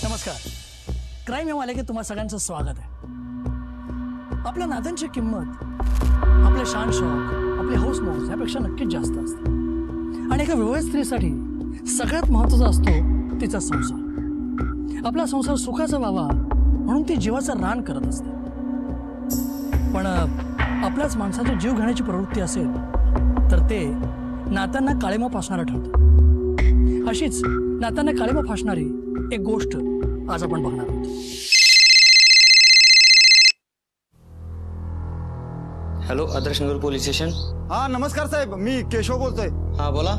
नमस्कार. क्राईम या मालिकेत तुम्हा सगळ्यांचं स्वागत आहे. आपल्या नात्यांची किंमत आपले शान शौक, आपले हौसमौज यापेक्षा नक्कीच जास्त असते. आणि एका विवाहित स्त्रीसाठी सगळ्यात महत्त्वाचा असतो तिचा संसार. आपला संसार सुखाचा व्हावा म्हणून ती जीवाचं रान करत असते. पण आपल्याच माणसाचा जीव घेण्याची प्रवृत्ती असेल तर ते नात्यांना काळिमा फासणारं ठरतं. अशीच नात्यांना काळिमा फासणारी एक गोष्ट आज आपण बघणार आहोत. Hello, Adarsh Nagar police station. हा नमस्कार साहेब, मी केशव बोलतोय. हा बोला.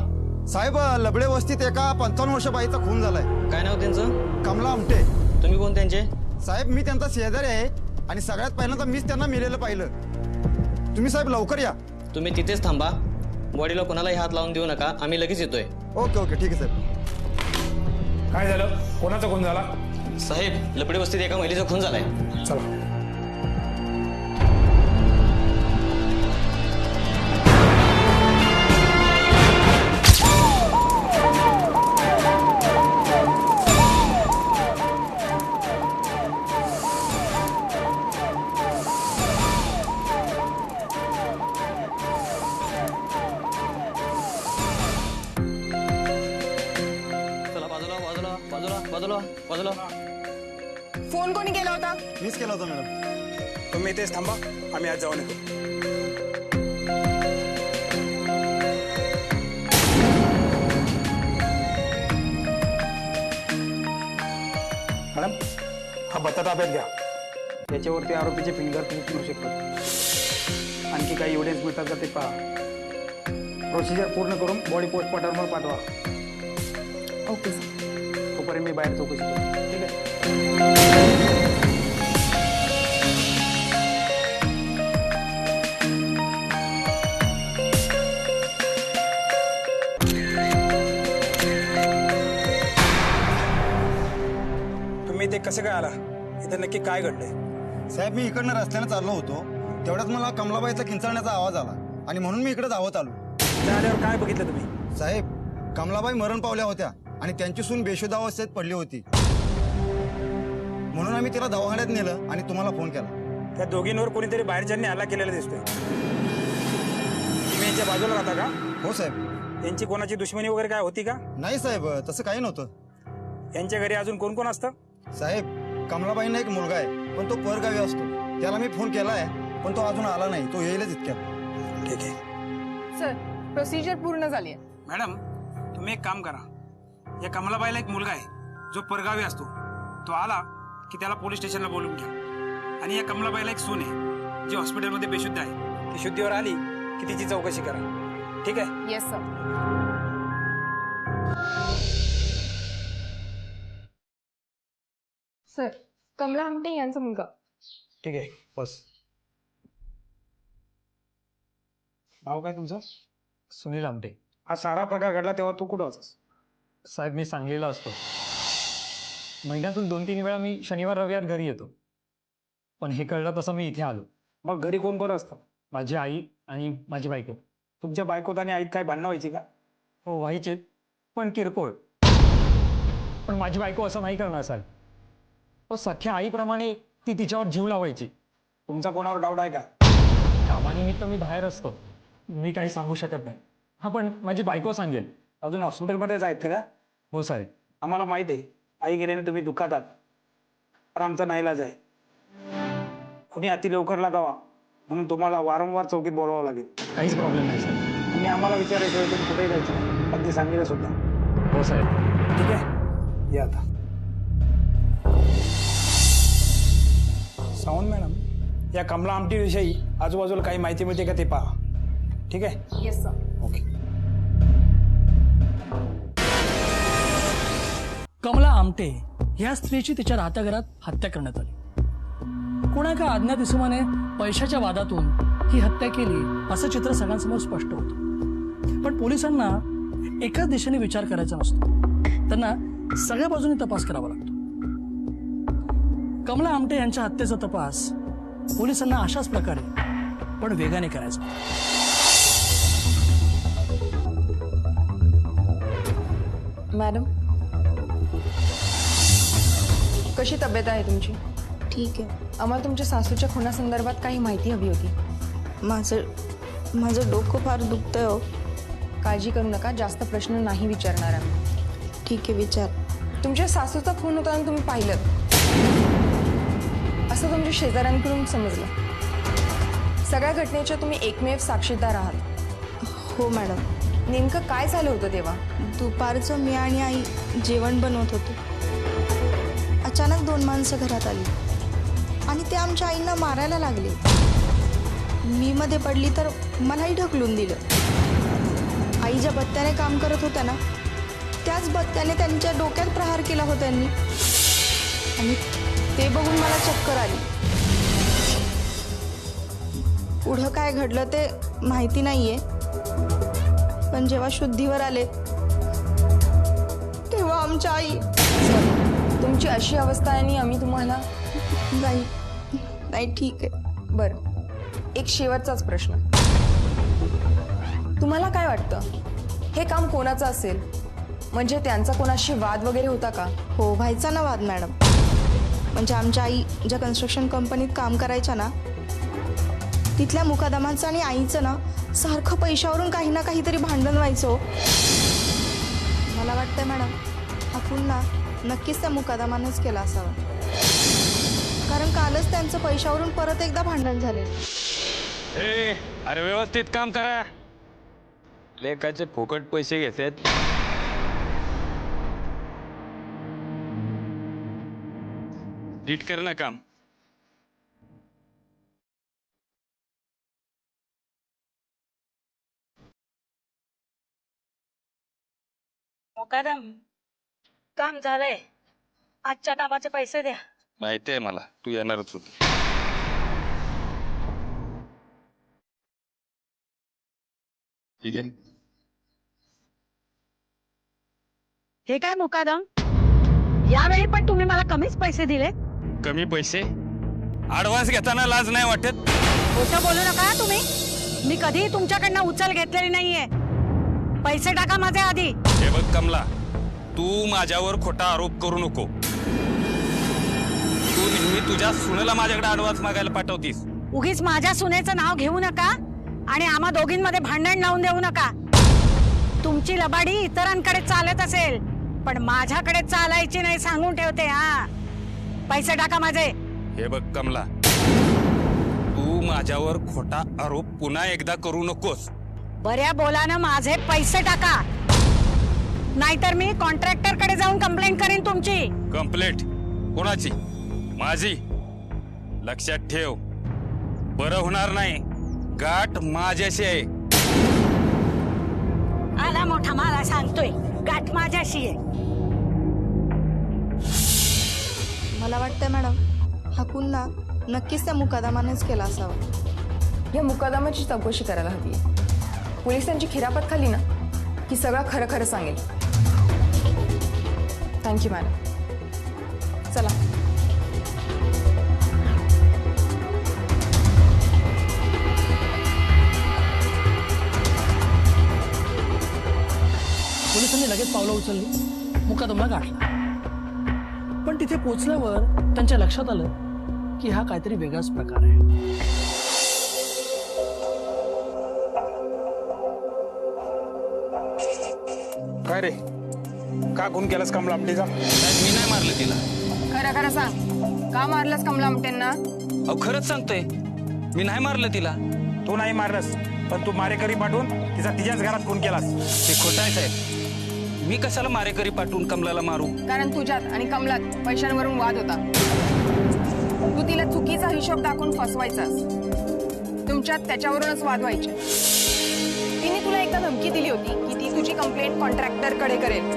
साहेब, लबडे वस्तीत एका 55 वर्ष बाईचा खून झालाय. काय नाव त्यांचं? कमला आमटे. तुम्ही कोण त्यांचे? साहेब, मी त्यांचा शेजारी आहे आणि सगळ्यात पहिल्यांदा मीच त्यांना मेलेलं पाहिलं. तुम्ही साहेब लवकर या. तुम्ही तिथेच थांबा. बॉडीला कोणालाही हात लावून देऊ नका. आम्ही लगेच येतोय. ओके ओके, ठीक आहे साहेब. काय झालं? कोणाचा खून झाला? साहेब, लपडे वस्तीत एका महिलेचा खून झालाय. चला. चला, बाजूला बाजूला बाजूला बाजूला बाजूला. फोन कोणी केला होता? मीच केला होता मॅडम. तुम्ही इथेच थांबा, आम्ही आज जाऊन येतो. मॅडम, हा भत्ता ताब्यात घ्या. याच्यावरती आरोपीचे फिंगरप्रिंट मिळू शकतात. आणखी काही एव्हिडन्स मिळतात का ते पहा. प्रोसिजर पूर्ण करून बॉडी पोस्टमॉर्टमवर पाठवा. Okay sir. तोपर्यंत मी बाहेर चौकशी करतो. ठीक आहे. तुम्ही इथे कसं काय आला? इथे नक्की काय घडलंय? साहेब, मी इकडनं रस्त्याने चाललो होतो, तेवढ्यात मला कमलाबाईचा किंचाळण्याचा आवाज आला आणि म्हणून मी इकडे धावत आलो. इथे आल्यावर काय बघितलं तुम्ही? साहेब, कमलाबाई मरण पावल्या होत्या आणि त्यांची सून बेशुद्ध अवस्थेत पडली होती. म्हणून आम्ही तिला दवाखान्यात नेलं आणि तुम्हाला फोन केला. त्या दोघींवर कोणीतरी बाहेरच्यांनी हल्ला केलेला दिसतोय. तुम्ही यांच्या बाजूला राहता का? हो साहेब. त्यांची कोणाची दुश्मनी वगैरे काय होती का? नाही साहेब, तसं काही नव्हतं. यांच्या घरी अजून कोण कोण असतं? साहेब, कमलाबाईंना एक मुलगा आहे, पण तो परगावी असतो. त्याला मी फोन केला आहे, पण तो अजून आला नाही. तो येईलच इतक्यात. ठीक आहे. सर, प्रोसिजर पूर्ण झाली आहे. मॅडम, तुम्ही एक काम करा. या कमलाबाईला एक मुलगा आहे जो परगावी असतो. तो आला की त्याला पोलीस स्टेशनला बोलून घ्या. आणि या कमलाबाईला एक सून आहे जी हॉस्पिटलमध्ये बेशुद्ध आहे. ती शुद्धीवर आली की तिची चौकशी करा. ठीक आहे? Yes sir. Sir, Kamala Amte यांचा मुलगा. ठीक आहे, बस. नाव काय तुमचं? सुनील आमटे. हा सारा प्रकार घडला तेव्हा तू कुठं होतास? साहेब, मी सांगलीला असतो. महिन्यातून 2-3 वेळा मी शनिवार रविवार घरी येतो. पण हे कळलं तसं मी इथे आलो. मग घरी कोण कोण असतं? माझी आई आणि माझी बायको. तुमच्या बायकोत आणि आईत काय भांडणं व्हायची का? हो, व्हायचे, पण किरकोळ. पण माझी बायको असं नाही करणार साहेब. सख्या आईप्रमाणे ती तिच्यावर जीव लावायची. तुमचा कोणावर डाऊट आहे का? कामानिमित्त मी बाहेर असतो, मी काही सांगू शकत नाही. हा, पण माझी बायको सांगेल. अजून हॉस्पिटलमध्येच आहेत का? हो साहेब. आम्हाला माहित आहे आई गेल्याने तुम्ही दुःखात आहात, पण आमचा नाईलाज आहे. कुणी अति लवकर लागावा म्हणून तुम्हाला वारंवार चौकीत बोलावं लागेल. काहीच प्रॉब्लेम नाही साहेब. तुम्ही आम्हाला विचारायचं तुम्ही कुठेही जायचं नाही, अगदी सांगितलं सुद्धा. हो साहेब. ठीक आहे, या आता. सावंत मॅडम, या कमला आमटीविषयी आजूबाजूला काही माहिती मिळते का ते पहा. ठीक आहे? Yes sir. Okay. Kamala Amte ह्या स्त्रीची तिच्या राहत्या घरात हत्या करण्यात आली. कोणा एका अज्ञात इसमाने पैशाच्या वादातून ही हत्या केली असं चित्र सगळ्यांसमोर स्पष्ट होतं. पण पोलिसांना एकाच दिशेने विचार करायचा नसतो, त्यांना सगळ्या बाजूने तपास करावा लागतो. कमला आमटे यांच्या हत्येचा तपास पोलिसांना अशाच प्रकारे पण वेगाने करायचा. मॅडम, कशी तब्येत आहे तुमची? ठीक आहे. आम्हाला तुमच्या सासूच्या खुनासंदर्भात काही माहिती हवी होती. माझं डोकं फार दुखतंय हो. काळजी करू नका, जास्त प्रश्न नाही विचारणार आम्ही. ठीक आहे, विचार. तुमच्या सासूचा खून होताना तुम्ही पाहिलं असं तुमच्या शेजाऱ्यांकडून समजलं. सगळ्या घटनेच्या तुम्ही एकमेव साक्षीदार आहात. हो मॅडम. नेमकं काय झालं होतं तेव्हा? दुपारचं मी आणि आई जेवण बनवत होतो. अचानक 2 माणसं घरात आली आणि ते आमच्या आईंना मारायला लागले. मी मध्ये पडली तर मलाही ढकलून दिलं. आई ज्या बत्त्याने काम करत होत्या ना, त्याच बत्त्याने त्यांच्या डोक्यात प्रहार केला होता त्यांनी, आणि ते बघून मला चक्कर आली. पुढं काय घडलं ते माहिती नाहीये, पण जेव्हा शुद्धीवर आले तेव्हा आमच्या आई. तुमची अशी अवस्था आहे आणि आम्ही तुम्हाला. नाही ठीक आहे. बरं, एक शेवटचाच प्रश्न. तुम्हाला काय वाटतं, हे काम कोणाचं असेल? म्हणजे त्यांचा कोणाशी वाद वगैरे होता का? हो, व्हायचा ना वाद मॅडम. म्हणजे आमच्या आई ज्या कन्स्ट्रक्शन कंपनीत काम करायच्या ना, तिथल्या मुकादमांचं आणि आईचं ना सारखं पैशावरून काही ना काहीतरी भांडण व्हायचं हो. मला वाटतंय मॅडम, हा पुन्हा नक्कीच त्या मुकादमानेच केला असावा, कारण कालच त्यांचं पैशावरून परत एकदा भांडण झाले. अरे व्यवस्थित काम करा. लेकाचे फुकट पैसे घेतात. नीट कर ना काम. मुकादम, काम झालंय. आजच्या कामाचे पैसे द्या. माहिती आहे मला, तू येणारच होती. ठीक आहे. हे काय मुकादम, यावेळी पण तुम्ही मला कमीच पैसे दिले. कमी पैसे? ऍडव्हान्स घेताना लाज नाही वाटत? खोटं बोलू नका तुम्ही. मी कधीही तुमच्याकडनं उचल घेतलेली नाहीये. पैसे टाका माझे आधी. हे बघ कमला, तू माझ्यावर खोटा आरोप करू नको. तू नेहमी तुझ्या सुनेला माझ्याकडे ऍडव्हान्स मागायला पाठवतीस. उगीच माझ्या सुनेचं नाव घेऊ नका आणि आम्हा दोघींमध्ये भांडण लावून देऊ नका. तुमची लबाडी इतरांकडे चालत असेल, पण माझ्याकडे चालायची नाही, सांगून ठेवते. हा, पैसे टाका माझे. हे बघ कमला, तू माझ्यावर खोटा आरोप पुन्हा एकदा करू नकोस. बऱ्या बोलानं माझे पैसे टाका, नाहीतर मी कॉन्ट्रॅक्टर कडे जाऊन कंप्लेंट करीन तुमची. कंप्लेंट कोणाची? माझी? लक्षात ठेव, बरं होणार नाही. गाठ माझ्याशी आहे. आला मोठा मला सांगतोय गाठ माझ्याशी आहे. मला वाटतंय मॅडम, हा पुन्हा नक्कीच त्या मुकादमानेच केला असावा. या मुकादमाची चौकशी करायला हवी. पोलिसांची खिरापत खाली ना की सगळं खरं खरं सांगेल. Thank you madam. चला. पोलिसांनी लगेच पावलं उचलली, मुकादमा गाठला. पण तिथे पोचल्यावर त्यांच्या लक्षात आलं की हा काहीतरी वेगळाच प्रकार आहे. काय रे का खून केलास कमला आमटेचा? साहेब, मी नाही मारलं तिला. खरं खरं सांग, का मारलंस कमला आमटेंना? अहो खरंच सांगतोय, मी नाही मारलं तिला. तू नाही मारलंस, पण तू मारेकरी पाठवून तिच्याच घरात खून केलास. ते खोटं आहे साहेब. मी कशाला मारेकरी पाठवून कमलाला मारू? कारण तुझ्यात आणि कमलात पैशांवरून वाद होता. तू तिला चुकीचा हिशोब दाखवून फसवायचास. तुमच्यात त्याच्यावरूनच वाद व्हायचे. तिने तुला एकदा धमकी दिली होती की ती तुझी कंप्लेंट कॉन्ट्रॅक्टरकडे करेल.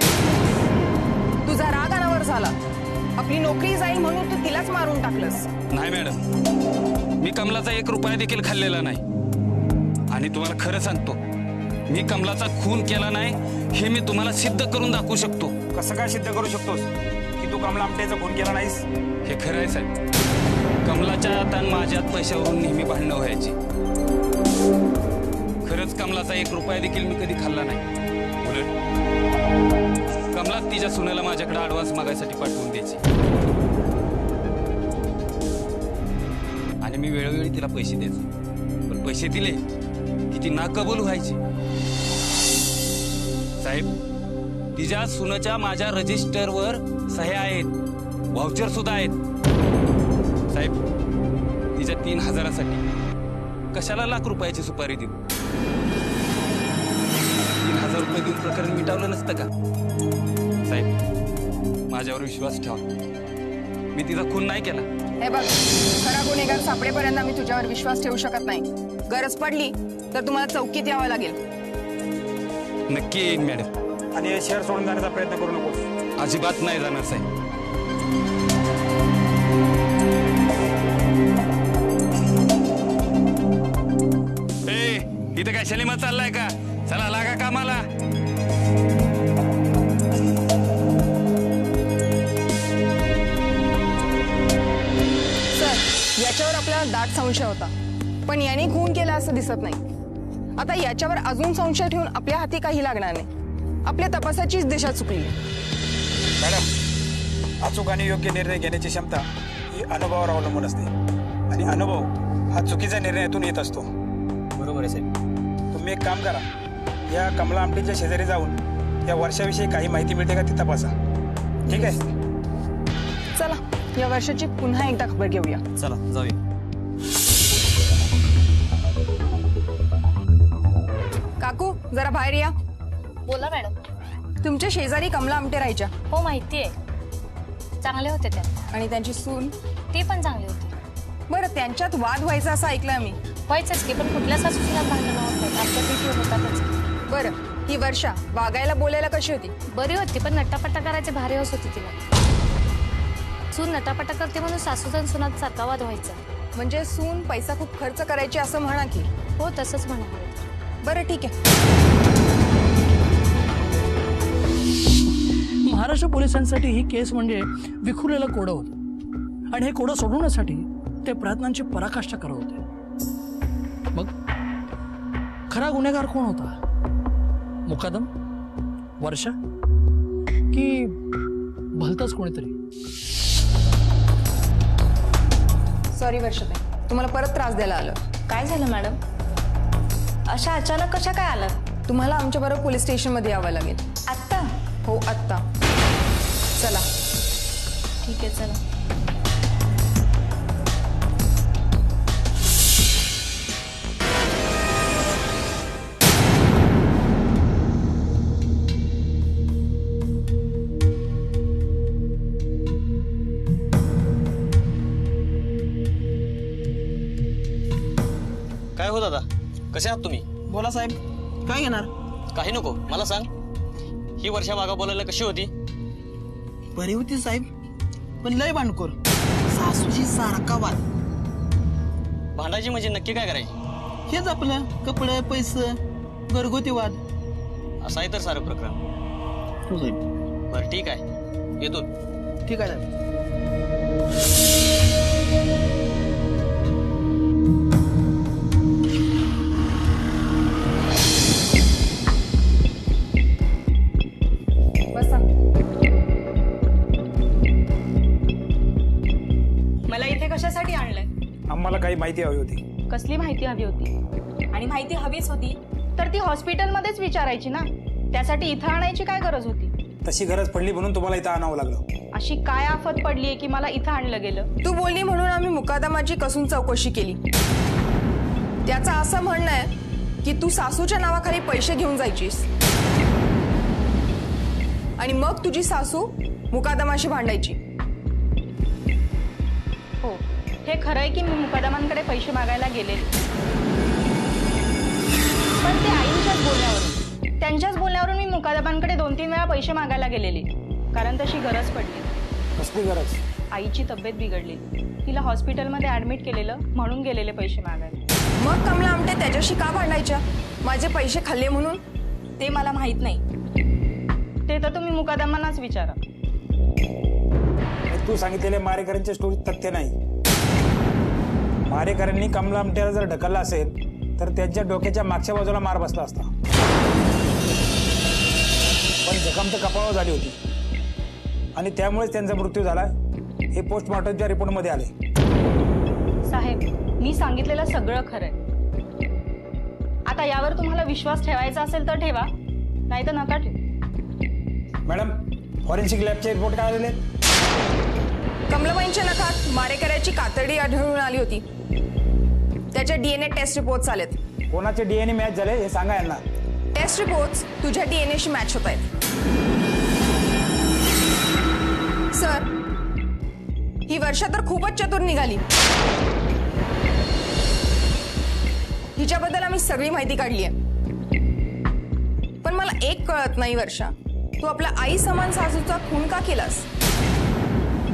तुझा राग अनावर झाला. आपली नोकरी जाईल म्हणून तू तिलाच मारून टाकलंस. नाही मॅडम, मी कमलाचा 1 रुपया देखील खाल्लेला नाही. आणि तुम्हाला खरं सांगतो, मी कमलाचा खून केला नाही हे मी तुम्हाला सिद्ध करून दाखवू शकतो. कसं काय सिद्ध करू शकतोस की तू कमला आमटेचा खून केला नाहीस? हे खरं आहे साहेब. कमलाच्या आणि माझ्यात पैशावरून नेहमी भांडणं व्हायची. खरंच कमलाचा 1 रुपया देखील मी कधी खाल्ला नाही. उलट कमला तिच्या सुनेला माझ्याकडे ॲडव्हान्स मागायसाठी पाठवून द्यायची. आणि मी वेळोवेळी तिला पैसे द्यायचे. पण पैसे दिले की ती नाकबूल व्हायची. साहेब, तिच्या सुनेच्या माझ्या रजिस्टरवर सह्या आहेत, व्हाउचर सुद्धा आहेत. साहेब, तिच्या 3,000साठी कशाला ₹1,00,000 सुपारी देऊ? 3,000 रुपये देऊन प्रकरण मिटावलं नसतं का? साहेब, माझ्यावर विश्वास ठेवा. मी तिचा खून नाही केला. हे बघ, खरा गुन्हेगार सापडेपर्यंत आम्ही तुझ्यावर विश्वास ठेवू शकत नाही. गरज पडली तर तुम्हाला चौकीत यावं लागेल. नक्की येईन मॅडम. आणि हे शहर सोडून जाण्याचा प्रयत्न करू नकोस. अजिबात नाही जाणार साहेब. इथं काय शनिमा चाललाय का? चला लागा कामाला. सर, याच्यावर आपल्याला दाट संशय होता, पण याने खून केला असं दिसत नाही. आता याच्यावर अजून संशय ठेवून आपल्या हाती काही लागणार नाही. आपल्या तपासाचीच दिशा चुकली. मॅडम, अचूक आणि योग्य निर्णय घेण्याची क्षमता ही अनुभवावर अवलंबून असते. आणि अनुभव हा चुकीच्या निर्णयातून येत असतो. बरोबर आहे साहेब. तुम्ही एक काम करा, या कमला आमटेच्या शेजारी जाऊन या वर्षाविषयी काही माहिती मिळते का ती तपासा. ठीक आहे? चला, या वर्षाची पुन्हा एकदा खबर घेऊया. चला जाऊया. काकू, जरा बाहेर या. बोला मॅडम. तुमच्या शेजारी कमला आमटे राहायच्या. हो, माहिती आहे. चांगले होते त्या. आणि त्यांची सून? ती पण चांगली होती. बरं, त्यांच्यात वाद व्हायचा असं ऐकलं आम्ही. व्हायचंच की, पण कुठल्या सासूला भांडणं होत नाही. आमच्या तिथे होतातच. बरं, ही वर्षा वागायला बोलायला कशी होती? बरी होती, पण नटापटा करायचे भारी हौस होती तिला. सून नटापटा करते म्हणून सासूचा आणि सुनात सारखा वाद व्हायचा. म्हणजे सून पैसा खूप खर्च करायची असं म्हणा की? हो, तसंच म्हणा. बरं, ठीक आहे. महाराष्ट्र पोलिसांसाठी ही केस म्हणजे विखुरलेलं कोडं होतं. आणि हे कोडं सोडवण्यासाठी ते प्रयत्नांची पराकाष्ठा करत होते. मग खरा गुन्हेगार कोण होता? मुकादम, वर्षा की भलतंच कोणीतरी? सॉरी वर्षाताई, तुम्हाला परत त्रास द्यायला आलं. काय झालं मॅडम? अशा अचानक कशा काय आलात? तुम्हाला आमच्याबरोबर पोलीस स्टेशनमध्ये यावं लागेल. आत्ता? हो, आत्ता. चला. ठीक आहे, चला. काय हो दादा, कसे आहात तुम्ही? बोला साहेब, काय घेणार? काही नको, मला सांग, ही वर्षा मागा बोलायला कशी होती? बरी होती साहेब, पण लय भांडखोर. सासूची सारखा वाद. भांडायची म्हणजे नक्की काय करायची? हेच आपलं कपडे, पैसे, घरगुती वाद. असं आहे तर सारं प्रकरण. हो साहेब. बरं ठीक आहे, येतो. ठीक आहे साहेब. बसा. मला इथे कशासाठी काही माहिती हवी होती. कसली माहिती हवी होती? आणि माहिती हवीच होती तर ती हॉस्पिटलमध्येच विचारायची ना. त्यासाठी इथं आणायची काय गरज होती? तशी गरज पडली म्हणून तुम्हाला इथं आणावं लागलं. अशी काय आफत पडलीये की मला इथं आणलं गेलं? तू बोलली म्हणून आम्ही मुकादमाची कसून चौकशी केली. त्याचं असं म्हणणं आहे की तू सासूच्या नावाखाली पैसे घेऊन जायचीस आणि मग तुझी सासू मुकादमाशी भांडायची. हो, हे खरं आहे की मी मुकादमांकडे पैसे मागायला गेलेले, पण ते आईंच्याच बोलण्यावरून, त्यांच्याच बोलण्यावरून मी मुकादमांकडे 2-3 वेळा पैसे मागायला गेलेले, कारण तशी गरज पडली. कसली गरज? आईची तब्येत बिघडली, तिला हॉस्पिटलमध्ये ऍडमिट केलेलं म्हणून गेलेले पैसे मागायला. मग कमला आमटे त्याच्याशी का भांडायच्या? माझे पैसे खाल्ले म्हणून? ते मला माहित नाही, ते तर तुम्ही मुकादमांनाच विचारा. तू सांगितलेल्या मारेकरांच्या स्टोरीत तथ्य नाही. मारेकरांनी कमला आमटेला जर ढकलला असेल तर त्यांच्या डोक्याच्या मागच्या बाजूला मार बसला असता, पण जखम तर कपाळावर झाली होती आणि त्यामुळेच त्यांचा मृत्यू झाला हे पोस्टमॉर्टमच्या रिपोर्टमध्ये आले. साहेब, मी सांगितलेलं सगळं खरंय. आता यावर तुम्हाला विश्वास ठेवायचा असेल तर ठेवा, नाही तर नका ठेवू. मॅडम, फॉरेन्सिक लॅबचे रिपोर्ट काय आलेले? कमलाबाईंच्या नखात मारेकऱ्याची कातडी आढळून आली होती. त्याचे DNA टेस्ट रिपोर्ट्स आलेत. कोणाचे DNA मॅच झाले हे सांगा यांना. टेस्ट रिपोर्ट्स तुझ्या DNAशी मॅच होत आहेत. सर, ही वर्षा तर खूपच चतुर निघाली. हिच्याबद्दल आम्ही सगळी माहिती काढली आहे, पण मला एक कळत नाही वर्षा, तू आपल्या आई समान सासूचा खून का केलास?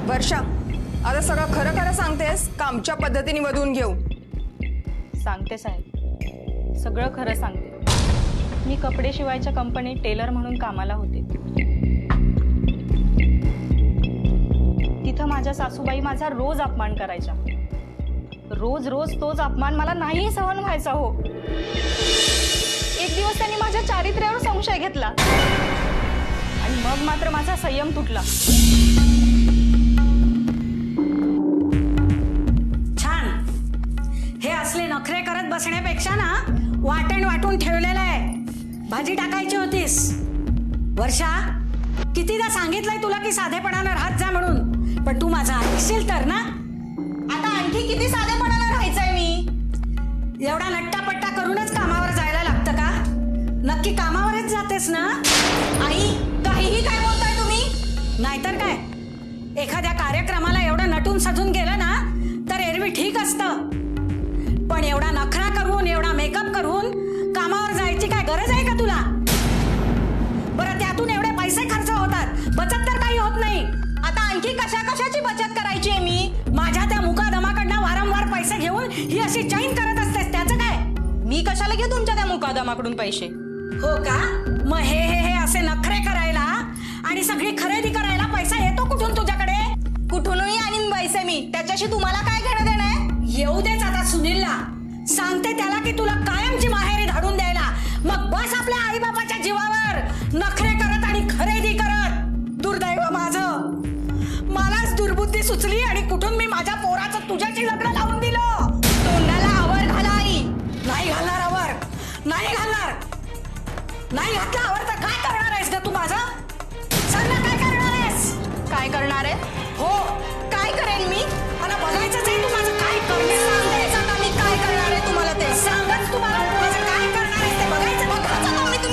वर्षा, आता सगळं खरं खरं सांगतेस का आमच्या पद्धतीने बदलून घेऊ? सांगते साहेब, सगळं खरं सांगते. मी कपडे शिवायच्या कंपनीत टेलर म्हणून कामाला होते. तिथं माझ्या सासूबाई माझा रोज अपमान करायच्या. रोज रोज तोच अपमान मला नाही सहन व्हायचा हो. एक दिवस त्यांनी माझ्या चारित्र्यावर संशय घेतला आणि मग मात्र माझा संयम तुटला. छान. हे असले नखरे करत बसण्यापेक्षा ना वाटण वाटून ठेवलेलं आहे. भाजी टाकायची होतीस. वर्षा, कितीदा सांगितलंय तुला की साधेपणानं राहत जा म्हणून, पण तू माझा ऐकशील तर ना? आता आणखी किती साधेपणानं राहायचंय मी? एवढा नट्टापट्टा करूनच कामावर जायला लागतं का? नक्की कामावरच जातेस ना? आई, काहीही काय बोलताय तुम्ही? नाहीतर काय, एखाद्या कार्यक्रमाला एवढं नटून सजून गेलं ना तर एरवी ठीक असतं, पण एवढा नखरा करून, एवढा मेकअप करून कामावर जायची काय गरज आहे का तुला? बरं, त्यातून एवढे पैसे खर्च होतात, बचत तर काही होत नाही. आता आणखी कशाची बचत करायची आहे मी? माझ्या त्या मुकादमाकडनं वारंवार पैसे घेऊन ही अशी चैन करत असतेस, त्याचं काय? मी कशाला घेऊ तुमच्या त्या मुकादमाकडून पैसे? हो का? मग हे असे नखरे करायला आणि सगळी खरेदी करायला पैसा येतो कुठून तुझ्याकडे? कुठूनही आणीन पैसे मी, त्याच्याशी तुम्हाला काय घेणं देणं आहे? येऊ देच आता सुनीलला. सांगते त्याला की तुला कायमची माहेरी धाडून द्यायला. मग बस आपल्या आईबापाच्या जीवावर नखरे करत आणि खरेदी करत. दुर्दैव माझं, मलाच दुर्बुद्धी सुचली आणि कुठून मी माझ्या पोराचं तुझ्याशी लग्न लावून दिलं. तोंडाला आवर घाला आई. नाही घालणार आवर, नाही घालणार. नाही घातला आवर तर काय करणार आहेस ग तू माझं? सांग ना, काय करणार आहेस? काय करणार आहे? हो, काय करेन मी? मला बघायचंच आहे तू माझं काय करणार. सांगायचं का मी काय करणार आहे तुम्हाला ते? सांगच तुम्हाला माझं काय करणार आहेस ते बघायचं. बघायचं का मी तुम्हाला?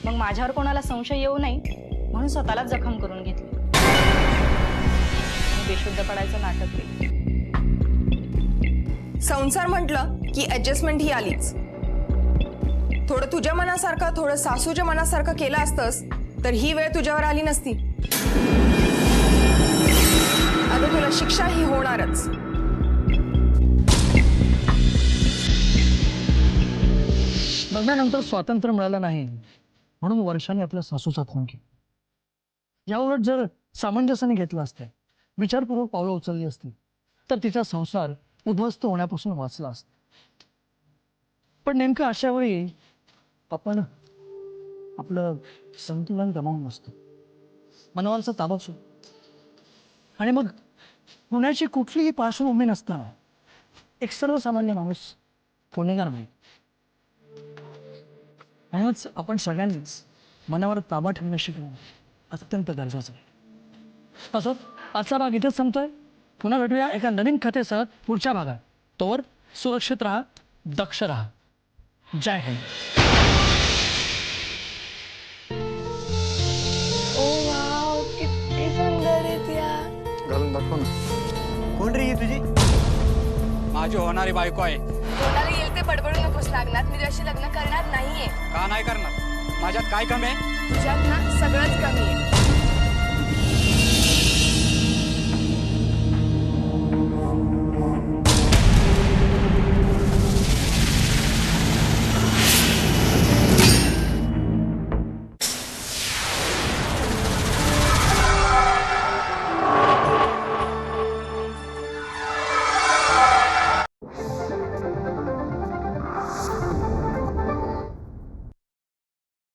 मग माझ्यावर कोणाला संशय येऊ नये म्हणून स्वतःला जखम करून घेतली. बेशुद्ध पडायचं नाटक केलं. संसार म्हटलं की ऍडजस्टमेंट ही आलीच. थोडं तुझ्या मनासारखं, थोडं सासूच्या मनासारखं केलं असतंस तर ही वेळ तुझ्यावर आली नसती. आता तुला शिक्षा ही होणारच. लग्नानंतर स्वातंत्र्य मिळालं नाही म्हणून वर्षाने आपल्या सासूचा खून केला. यावर जर सामंजस्याने घेतलं असतं विचारपूर्वक पावलं उचलली असती तर तिचा संसार उद्ध्वस्त होण्यापासून वाचला असता. पण नेमकं अशा वेळी आपण आपलं संतुलन गमावून असतो, मनावरचा ताबा सुटतो. आणि मग गुन्ह्याची कुठलीही पार्श्वभूमी नसताना एक सर्वसामान्य माणूस गुन्हेगार नाही. म्हणूनच आपण सगळ्यांनीच मनावर ताबा ठेवणं शिकणं अत्यंत गरजेचं आहे. असं आजचा भाग इथेच संपतोय. पुन्हा भेटूया एका नवीन कथेसह पुढच्या भागात. तोवर सुरक्षित राहा, दक्ष राहा. जय हिंद. किती सुंदर आहेत या. घालून दाखव ना. कोण रे ही तुझी? माझी होणारी बायको आहे. कोणाला येईल ते बडबडू नकोस लागणार. मी तुझ्याशी लग्न करणार नाहीये. का नाही करणार? माझ्यात काय कमी आहे? तुझ्यात ना सगळंच कमी आहे.